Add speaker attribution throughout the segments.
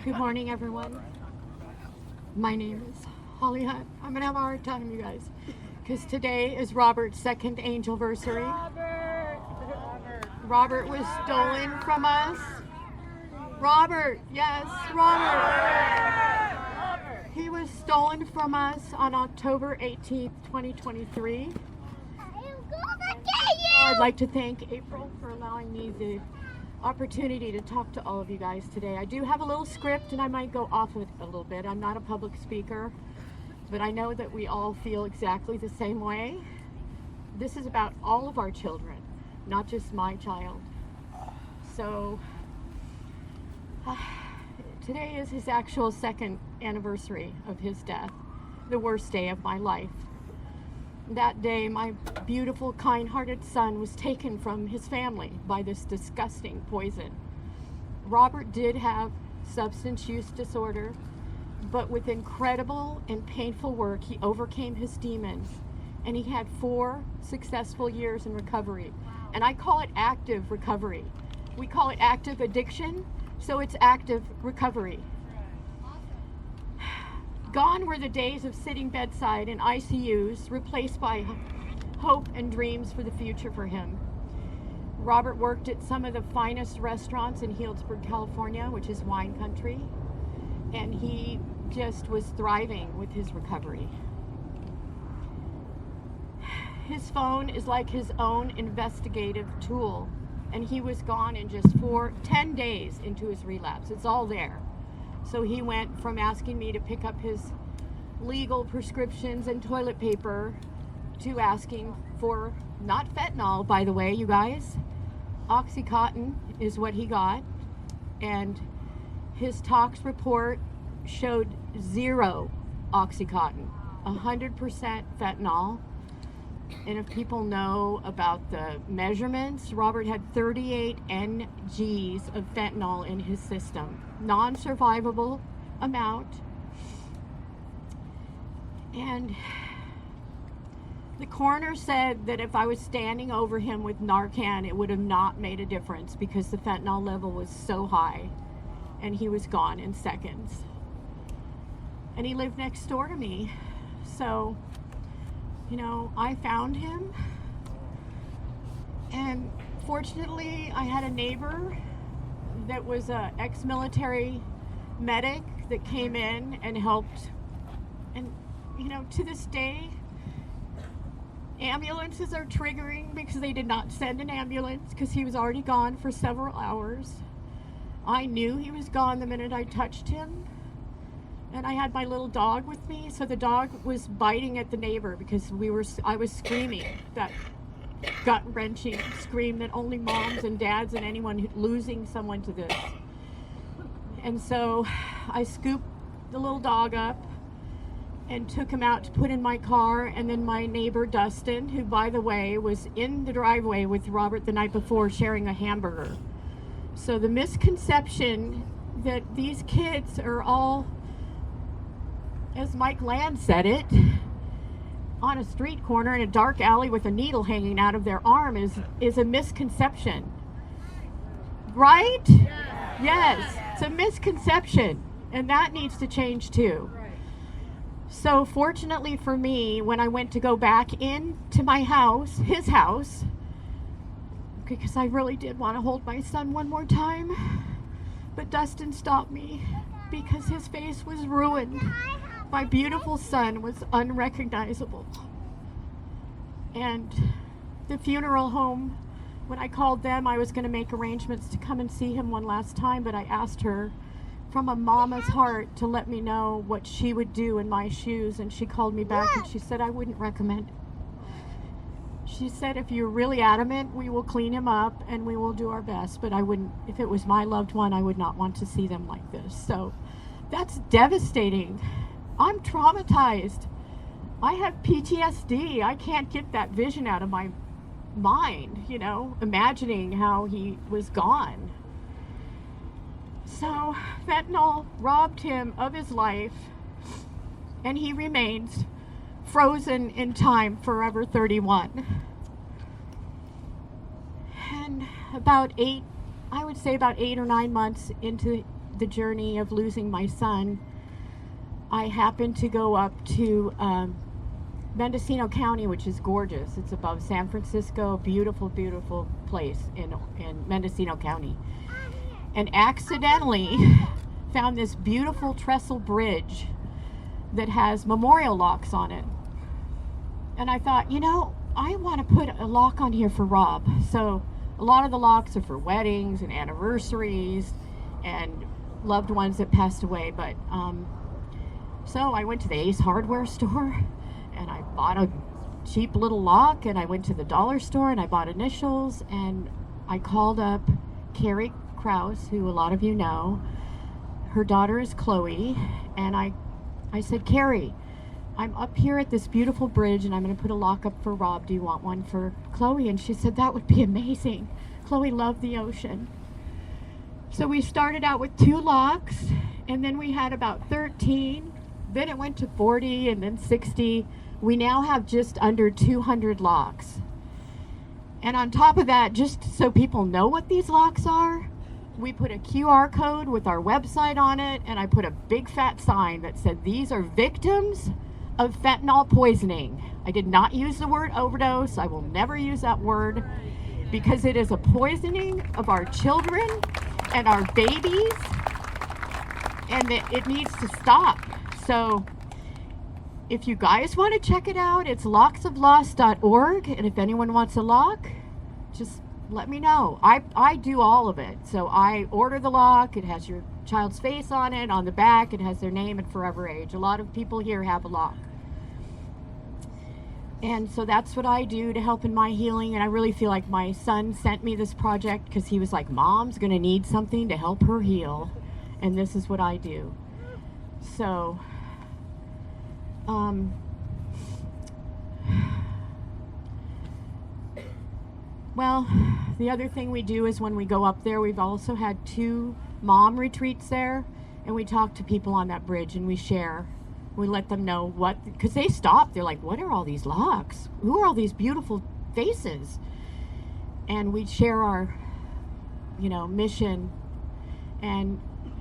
Speaker 1: Good morning, everyone. My name is Holly Hunt. I'm going to have a hard time, you guys, because today is Robert's second angelversary. Robert was stolen from us. Robert, yes, Robert. He was stolen from us on October 18th, 2023. I'd like to thank April for allowing me the opportunity to talk to all of you guys today. I do have a little script and I might go off it a little bit. I'm not a public speaker, but I know that we all feel exactly the same way. This is about all of our children, not just my child. So today is his actual second anniversary of his death, the worst day of my life. That day, my beautiful, kind-hearted son was taken from his family by this disgusting poison. Robert did have substance use disorder, but with incredible and painful work, he overcame his demons, and he had 4 successful years in recovery. And I call it active recovery. We call it active addiction, so it's active recovery. Gone were the days of sitting bedside in ICUs, replaced by hope and dreams for the future for him. Robert worked at some of the finest restaurants in Healdsburg, California, which is wine country, and he just was thriving with his recovery. His phone is like his own investigative tool, and he was gone in just 10 days into his relapse. It's all there. So he went from asking me to pick up his legal prescriptions and toilet paper to asking for, not fentanyl, by the way, you guys. Oxycontin is what he got. And his tox report showed 0 Oxycontin, 100% fentanyl. And if people know about the measurements, Robert had 38 NGs of fentanyl in his system. Non-survivable amount. And the coroner said that if I was standing over him with Narcan, it would have not made a difference because the fentanyl level was so high and he was gone in seconds. And he lived next door to me. So, you know, I found him, and fortunately I had a neighbor that was an ex-military medic that came in and helped. And you know, to this day, ambulances are triggering because they did not send an ambulance because he was already gone for several hours. I knew he was gone the minute I touched him. And I had my little dog with me, so the dog was biting at the neighbor because I was screaming, that gut-wrenching scream that only moms and dads and anyone losing someone to this. And so I scooped the little dog up and took him out to put in my car, and then my neighbor Dustin, who by the way was in the driveway with Robert the night before sharing a hamburger. So the misconception that these kids are all, as Mike Land said it, on a street corner in a dark alley with a needle hanging out of their arm is a misconception. Right? Yes, it's a misconception, and that needs to change too. So fortunately for me, when I went to go back into my house, his house, because I really did want to hold my son one more time, but Dustin stopped me because his face was ruined. My beautiful son was unrecognizable. And the funeral home, when I called them, I was going to make arrangements to come and see him one last time, but I asked her from a mama's heart to let me know what she would do in my shoes, and she called me back and she said I wouldn't recommend it. She said if you're really adamant, we will clean him up and we will do our best, but I wouldn't, if it was my loved one, I would not want to see them like this. So that's devastating. I'm traumatized. I have PTSD. I can't get that vision out of my mind, you know, imagining how he was gone. So fentanyl robbed him of his life, and he remains frozen in time, forever 31. And about 8 or 9 months into the journey of losing my son, I happened to go up to Mendocino County, which is gorgeous. It's above San Francisco, beautiful, beautiful place in Mendocino County. And accidentally found this beautiful trestle bridge that has memorial locks on it. And I thought, you know, I want to put a lock on here for Rob. So a lot of the locks are for weddings and anniversaries and loved ones that passed away. But so I went to the Ace Hardware store and I bought a cheap little lock, and I went to the dollar store and I bought initials, and I called up Carrie Krause, who a lot of you know. Her daughter is Chloe, and I said, Carrie, I'm up here at this beautiful bridge and I'm going to put a lock up for Rob. Do you want one for Chloe? And she said, that would be amazing. Chloe loved the ocean. So we started out with 2 locks, and then we had about 13. Then it went to 40 and then 60. We now have just under 200 locks. And on top of that, just so people know what these locks are, we put a QR code with our website on it, and I put a big fat sign that said, these are victims of fentanyl poisoning. I did not use the word overdose. I will never use that word, because it is a poisoning of our children and our babies, and it needs to stop. So if you guys want to check it out, it's locksofloss.org, and if anyone wants a lock, just let me know. I do all of it. So I order the lock. It has your child's face on it. On the back, it has their name and forever age. A lot of people here have a lock. And so that's what I do to help in my healing. And I really feel like my son sent me this project because he was like, Mom's going to need something to help her heal. And this is what I do. So, well, the other thing we do is when we go up there, we've also had 2 mom retreats there, and we talk to people on that bridge and we share. We let them know what, because they stop. They're like, what are all these locks? Who are all these beautiful faces? And we share our, mission. And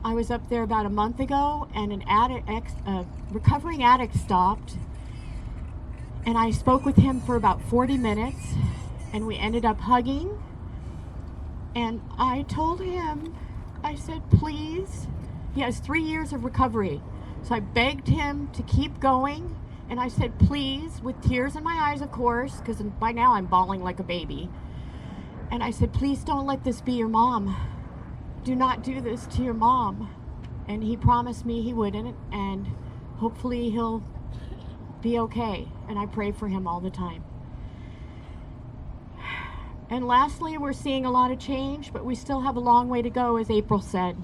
Speaker 1: I was up there about a month ago, and a recovering addict stopped, and I spoke with him for about 40 minutes, and we ended up hugging. And I told him, I said, please, he has 3 years of recovery. So I begged him to keep going, and I said, please, with tears in my eyes, of course, because by now I'm bawling like a baby. And I said, please don't let this be your mom. Do not do this to your mom. And he promised me he wouldn't, and hopefully he'll be okay. And I pray for him all the time. And lastly, we're seeing a lot of change, but we still have a long way to go, as April said.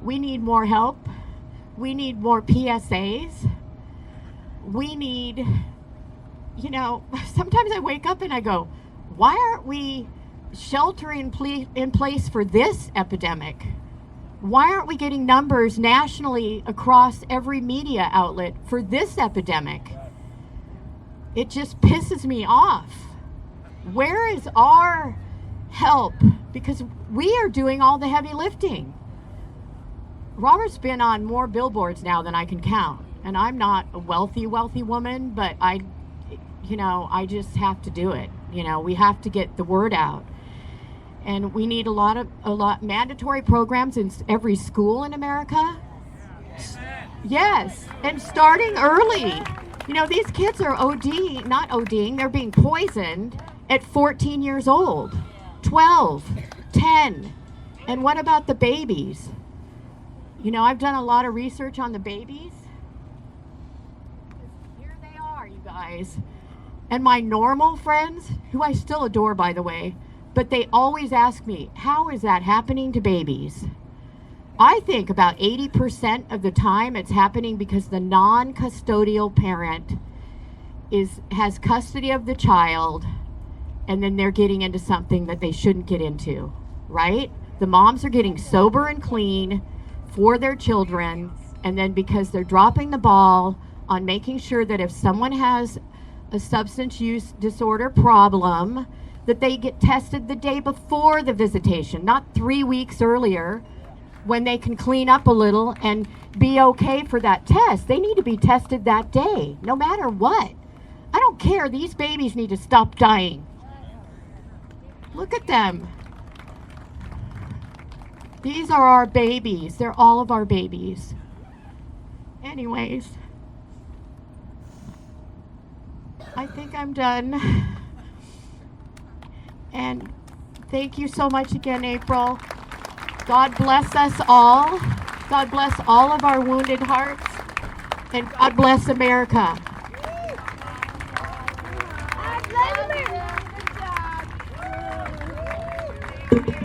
Speaker 1: We need more help. We need more PSAs. We need, sometimes I wake up and I go, why aren't we sheltering in place for this epidemic? Why aren't we getting numbers nationally across every media outlet for this epidemic? It just pisses me off. Where is our help? Because we are doing all the heavy lifting. Robert's been on more billboards now than I can count. And I'm not a wealthy woman, but I just have to do it. We have to get the word out. And we need a lot mandatory programs in every school in America. Yes, and starting early. These kids are not ODing, they're being poisoned at 14 years old, 12, 10. And what about the babies? I've done a lot of research on the babies. Here they are, you guys. And my normal friends, who I still adore, by the way, but they always ask me, how is that happening to babies? I think about 80% of the time it's happening because the non-custodial parent has custody of the child, and then they're getting into something that they shouldn't get into, right? The moms are getting sober and clean for their children, and then because they're dropping the ball on making sure that if someone has a substance use disorder problem, that they get tested the day before the visitation, not 3 weeks earlier. when they can clean up a little and be okay for that test. They need to be tested that day, no matter what. I don't care. These babies need to stop dying. Look at them. These are our babies. They're all of our babies. Anyways, I think I'm done. And thank you so much again, April. God bless us all. God bless all of our wounded hearts. And God bless America.
Speaker 2: Good job.